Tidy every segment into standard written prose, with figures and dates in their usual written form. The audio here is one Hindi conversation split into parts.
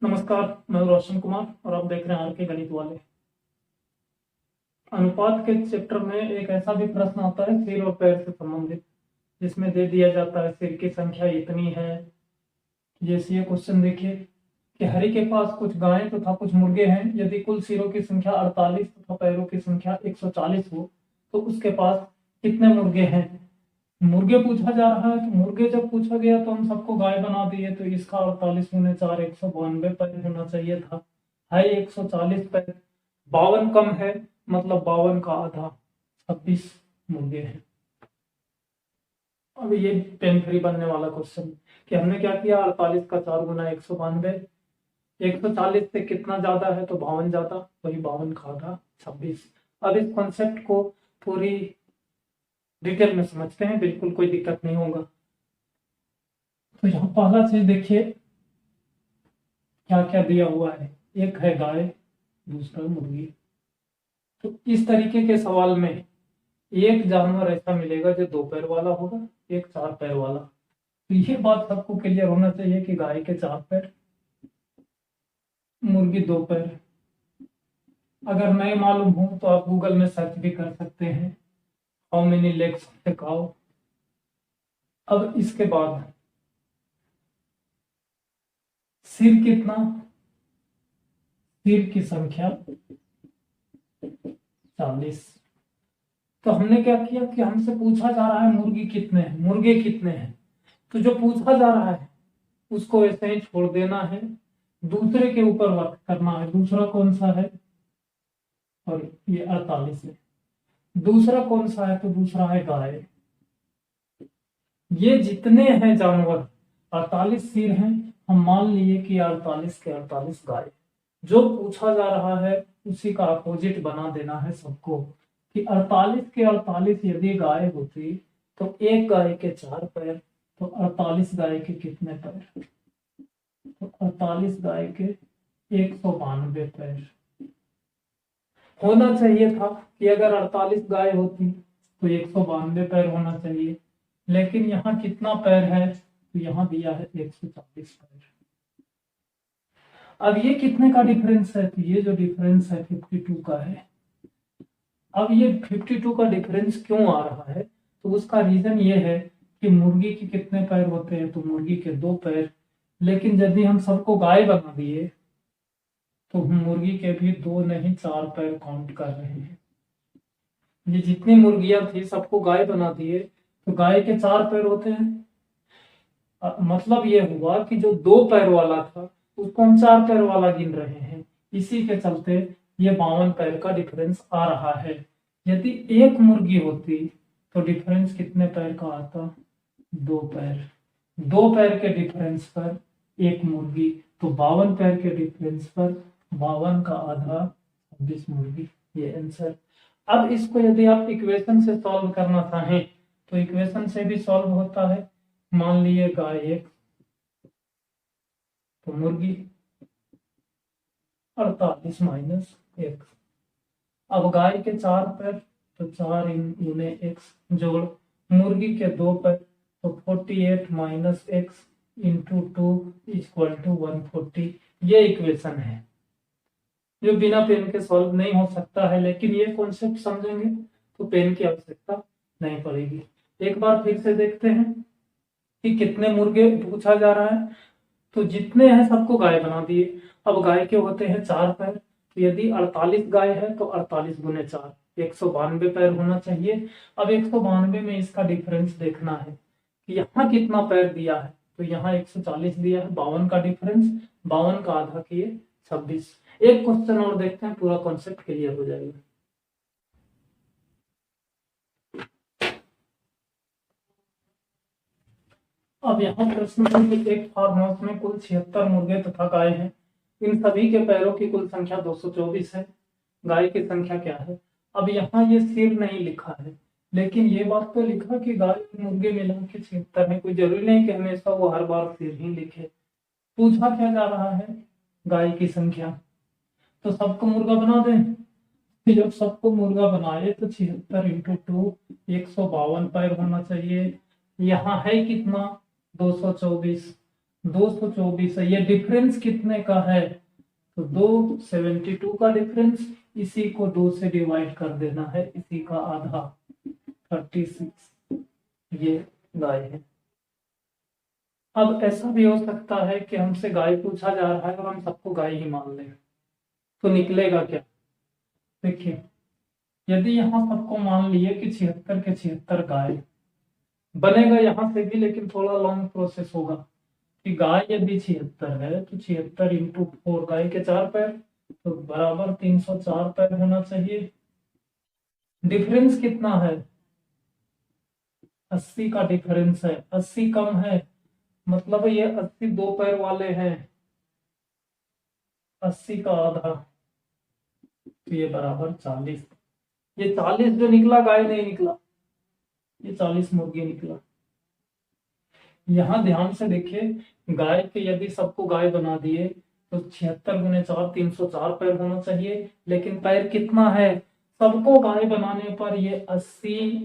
नमस्कार, मैं रोशन कुमार और आप देख रहे हैं आर के गणित वाले। अनुपात के चैप्टर में एक ऐसा भी प्रश्न आता है सिर और पैर से संबंधित, जिसमें दे दिया जाता है सिर की संख्या इतनी है। जैसे ये क्वेश्चन देखिए कि हरि के पास कुछ गायें तथा कुछ मुर्गे हैं। यदि कुल सिरों की संख्या 48 तथा पैरों की संख्या 140 हो तो उसके पास कितने मुर्गे हैं। मुर्गे पूछा जा रहा है, तो मुर्गे जब पूछा गया तो हम सबको गाय बना दिए, तो इसका 48 गुने 4 192 पैर होना चाहिए था। है 140 पैर, 52 कम है, मतलब 52 का आधा 26 मुर्गे हैं। अब ये पेन फ्री बनने वाला क्वेश्चन कि हमने क्या किया, 48 का 4 गुना 192, 140 से कितना ज्यादा है तो 52 ज्यादा, वही 52 का आधा 26। अब इस कॉन्सेप्ट को पूरी डिटेल में समझते हैं, बिल्कुल कोई दिक्कत नहीं होगा। तो यहाँ पहला चीज देखिए क्या क्या दिया हुआ है। एक है गाय, दूसरा मुर्गी। तो इस तरीके के सवाल में एक जानवर ऐसा मिलेगा जो 2 पैर वाला होगा, एक 4 पैर वाला। तो ये बात सबको क्लियर होना चाहिए कि गाय के 4 पैर, मुर्गी 2 पैर। अगर नहीं मालूम हो तो आप गूगल में सर्च भी कर सकते हैं, how many legs of the cow. अब इसके बाद सिर कितना, सिर की संख्या 40। तो हमने क्या किया कि हमसे पूछा जा रहा है मुर्गी कितने हैं, मुर्गे कितने हैं। तो जो पूछा जा रहा है उसको ऐसे ही छोड़ देना है, दूसरे के ऊपर वर्क करना है। दूसरा कौन सा है, और ये 48 है। दूसरा कौन सा है, तो दूसरा है गाय। ये जितने हैं जानवर, 48 सिर हैं, हम मान लिए कि 48 के 48 गाय। जो पूछा जा रहा है उसी का अपोजिट बना देना है सबको, कि 48 के 48 यदि गाय होती तो एक गाय के 4 पैर, तो 48 गाय के कितने पैर, तो 48 गाय के 192 पैर। होना चाहिए था कि अगर 48 गाय होती तो 192 पैर होना चाहिए, लेकिन यहाँ कितना पैर है, तो यहाँ दिया है 140 पैर। अब ये कितने का डिफरेंस है, तो ये जो डिफरेंस है 52 का है। अब ये 52 का डिफरेंस क्यों आ रहा है, तो उसका रीजन ये है कि मुर्गी के कितने पैर होते हैं, तो मुर्गी के 2 पैर। लेकिन यदि हम सबको गाय बना दिए तो मुर्गी के भी 2 नहीं 4 पैर काउंट कर रहे हैं। ये जितनी मुर्गियां थी सबको गाय बना दिए तो गाय के 4 पैर होते हैं। मतलब ये हुआ कि जो 2 पैर वाला था उसको हम 4 पैर वाला गिन रहे हैं। इसी के चलते ये 52 पैर का डिफरेंस आ रहा है। यदि एक मुर्गी होती तो डिफरेंस कितने पैर का आता, 2 पैर। 2 पैर के डिफरेंस पर एक मुर्गी, तो 52 पैर के डिफरेंस पर 52 का आधा 26 मुर्गी, ये आंसर। अब इसको यदि आप इक्वेशन से सॉल्व करना चाहें तो इक्वेशन से भी सॉल्व होता है। मान लिए गाय 1 तो मुर्गी 48 माइनस 1। अब गाय के 4 पैर, तो 4 गुने x जोड़ मुर्गी के 2 पैर, तो 48 minus x into 2 equal to 140। ये इक्वेशन है जो बिना पेन के सॉल्व नहीं हो सकता है, लेकिन ये कॉन्सेप्ट समझेंगे तो पेन की आवश्यकता नहीं पड़ेगी। एक बार फिर से देखते हैं कि कितने मुर्गे पूछा जा रहा है। तो जितने हैं सबको गाय बना दिए। अब गाय के होते हैं 4 पैर, तो यदि 48 गाय है तो 48 गुने 4 192 पैर होना चाहिए। अब 192 में इसका डिफरेंस देखना है कि यहाँ कितना पैर दिया है, तो यहाँ 140 दिया है, 52 का डिफरेंस, 52 का आधा किए 26। एक क्वेश्चन और देखते हैं, पूरा कॉन्सेप्ट क्लियर हो जाएगा। अब यहाँ प्रश्न में एक फार्म हाउस में कुल 76 मुर्गे तथा गाय हैं। इन सभी के पैरों की कुल संख्या 224 है। गाय की संख्या क्या है। अब यहाँ ये सिर नहीं लिखा है, लेकिन ये बात तो लिखा कि गाय मुर्गे मिला के 76 है। कोई जरूरी नहीं कि हमेशा वो हर बार सिर ही लिखे। पूछा क्या जा रहा है, गाय की संख्या, तो सबको मुर्गा बना दें। जब सबको मुर्गा बनाए तो 76 इंटू 2 152 पैर होना चाहिए। यहाँ है कितना, 224। 224 है। ये डिफरेंस कितने का है? तो 272 का डिफरेंस, इसी को 2 से डिवाइड कर देना है, इसी का आधा 36 ये गाय है। अब ऐसा भी हो सकता है कि हमसे गाय पूछा जा रहा है और हम सबको गाय ही मान लें, तो निकलेगा क्या? देखिए, यदि यहाँ सबको मान लिए कि 76 के 76 गाय, बनेगा यहाँ से भी, लेकिन थोड़ा लॉन्ग प्रोसेस होगा कि गाय यदि 76 है तो 76 इंटू 4, गाय के 4 पैर, तो बराबर 304 पैर होना चाहिए। डिफरेंस कितना है? 80 का डिफरेंस है। 80 कम है, मतलब ये 80 दो पैर वाले हैं, 80 का आधा, तो ये बराबर 40। ये 40 जो निकला गाय नहीं निकला, ये 40 मुर्गी निकला। यहाँ ध्यान से देखिए, गाय के यदि सबको गाय बना दिए तो 76 गुने 4 304 पैर होना चाहिए, लेकिन पैर कितना है? सबको गाय बनाने पर ये 80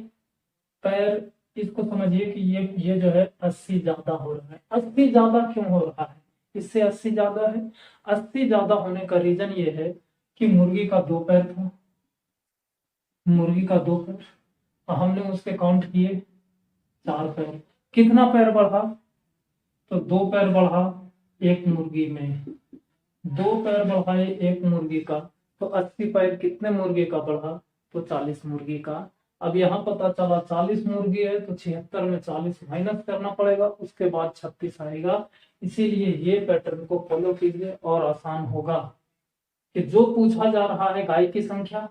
पैर। इसको समझिए कि ये जो है 80 ज्यादा हो रहा है। 80 ज्यादा क्यों हो रहा है? इससे 80 ज्यादा है। 80 ज्यादा होने का रीजन ये है कि मुर्गी का 2 पैर था, मुर्गी का 2 पैर, और हमने उसके काउंट किए 4 पैर। कितना पैर बढ़ा? तो 2 पैर बढ़ा एक मुर्गी में, 2 पैर बढ़ाए एक मुर्गी का, तो 80 पैर कितने मुर्गी का बढ़ा? तो 40 मुर्गी का। अब यहाँ पता चला 40 मुर्गी है तो 76 में 40 माइनस करना पड़ेगा, उसके बाद 36 आएगा। इसीलिए ये पैटर्न को फॉलो कीजिए और आसान होगा कि जो पूछा जा रहा है गाय की संख्या,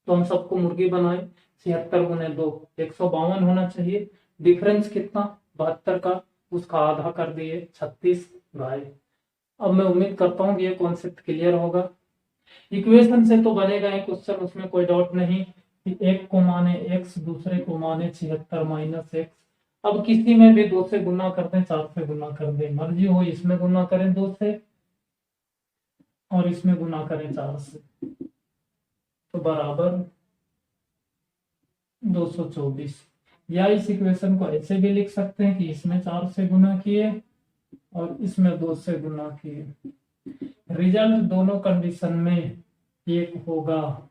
तो हम सबको मुर्गी बनाए, 76 गुने 2 152 होना चाहिए। डिफरेंस कितना? 72 का, उसका आधा कर दिए 36 गाय। अब मैं उम्मीद करता हूँ कि ये कॉन्सेप्ट क्लियर होगा। इक्वेशन से तो बनेगा ही क्वेश्चन, उसमें कोई डाउट नहीं कि एक को माने x, दूसरे को माने 76 माइनस एक्स। अब किसी में भी 2 से गुना कर दें, 4 से गुना कर दें, मर्जी हो, इसमें गुना करें 2 से और इसमें गुना करें 4 से, तो बराबर 224। या इस इक्वेशन को ऐसे भी लिख सकते हैं कि इसमें 4 से गुना किए और इसमें 2 से गुना किए। रिजल्ट दोनों कंडीशन में एक होगा,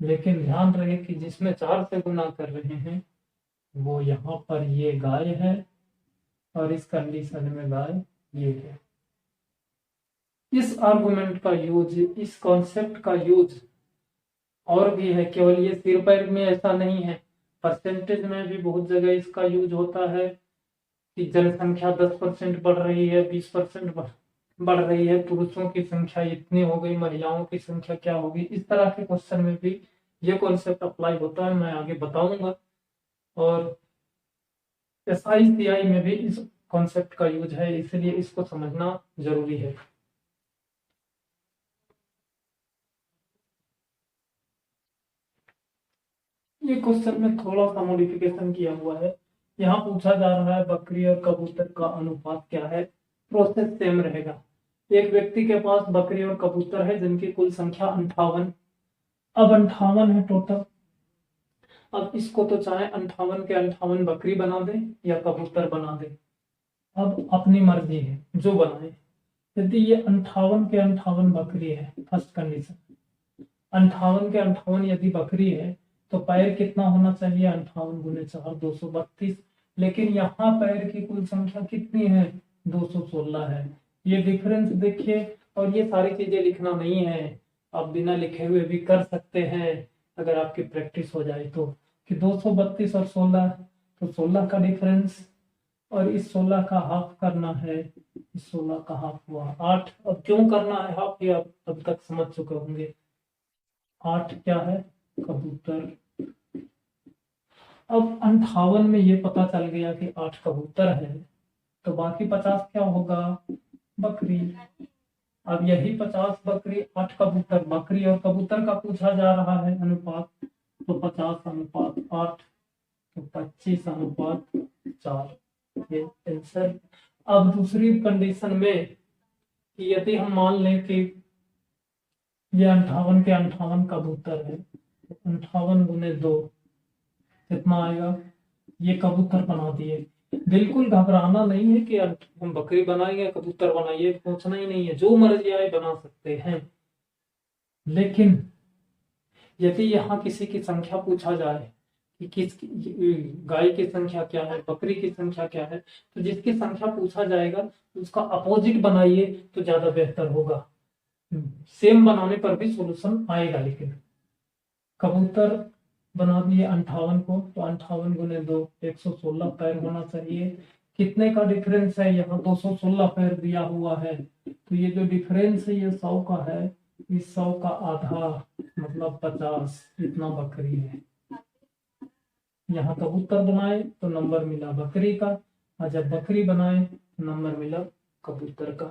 लेकिन ध्यान रहे कि जिसमें 4 से गुना कर रहे हैं वो यहाँ पर ये गाय है और इस कंडीशन में गाय ये है। इस आर्गुमेंट का यूज, इस कॉन्सेप्ट का यूज और भी है, केवल ये सिर पैर में ऐसा नहीं है, परसेंटेज में भी बहुत जगह इसका यूज होता है कि जनसंख्या 10% बढ़ रही है, 20% बढ़ रही है, पुरुषों की संख्या इतनी हो गई, महिलाओं की संख्या क्या होगी, इस तरह के क्वेश्चन में भी ये कॉन्सेप्ट अप्लाई होता है, मैं आगे बताऊंगा। और SICI में भी इस कॉन्सेप्ट का यूज है, इसलिए इसको समझना जरूरी है। ये क्वेश्चन में थोड़ा सा मॉडिफिकेशन किया हुआ है। यहाँ पूछा जा रहा है बकरी और कबूतर का अनुपात क्या है। प्रोसेस सेम रहेगा। एक व्यक्ति के पास बकरी और कबूतर है जिनकी कुल संख्या 58, अब 58 है टोटल। अब इसको तो चाहे 58 के 58 बकरी बना दे या कबूतर बना दे, अब अपनी मर्जी है जो बनाए। यदि ये 58 के 58 बकरी है, फर्स्ट कंडीशन, 58 के 58 यदि बकरी है तो पैर कितना होना चाहिए? 58 गुने 4 232। लेकिन यहाँ पैर की कुल संख्या कितनी है? 216 है। ये डिफरेंस देखिए, और ये सारी चीजें लिखना नहीं है, आप बिना लिखे हुए भी कर सकते हैं अगर आपकी प्रैक्टिस हो जाए तो, कि 232 और 16, तो 16 का डिफरेंस और इस 16 का हाफ करना है, इस 16 का हाफ हुआ 8। अब क्यों करना है हाफ, ये आप अब तक समझ चुके होंगे। 8 क्या है? कबूतर। अब 58 में ये पता चल गया कि 8 कबूतर है, तो बाकी 50 क्या होगा? बकरी। अब यही 50 बकरी 8 कबूतर, बकरी और कबूतर का पूछा जा रहा है अनुपात, तो 50 अनुपात 8, तो 25 अनुपात 4, ये आंसर। अब दूसरी कंडीशन में कि यदि हम मान लें कि ये 58 के 58 कबूतर है, 58 गुने 2 कितना आएगा? ये कबूतर बना दिए, बिल्कुल घबराना नहीं है कि हम बकरी बनाएंगे कबूतर बनाइए, सोचना ही नहीं है, जो मर्जी आए बना सकते हैं। लेकिन यदि यहाँ किसी की संख्या पूछा जाए कि गाय की संख्या क्या है, बकरी की संख्या क्या है, तो जिसकी संख्या पूछा जाएगा उसका अपोजिट बनाइए तो ज्यादा बेहतर होगा। सेम बनाने पर भी सॉल्यूशन आएगा। लेकिन कबूतर बना दिए 58 को, तो 58 गुने 2 116 पैर होना चाहिए। कितने का डिफरेंस है, यहाँ 216 पैर दिया हुआ है, तो ये जो डिफरेंस है ये 100 का है। इस 100 का आधा मतलब 50, इतना बकरी है। यहाँ कबूतर बनाए तो नंबर मिला बकरी का, और जब बकरी बनाए तो नंबर मिला कबूतर का।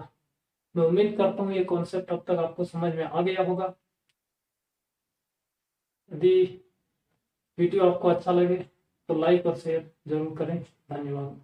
मैं उम्मीद करता हूँ ये कॉन्सेप्ट अब तक आपको समझ में आ गया होगा। यदि वीडियो आपको अच्छा लगे तो लाइक और शेयर जरूर करें। धन्यवाद।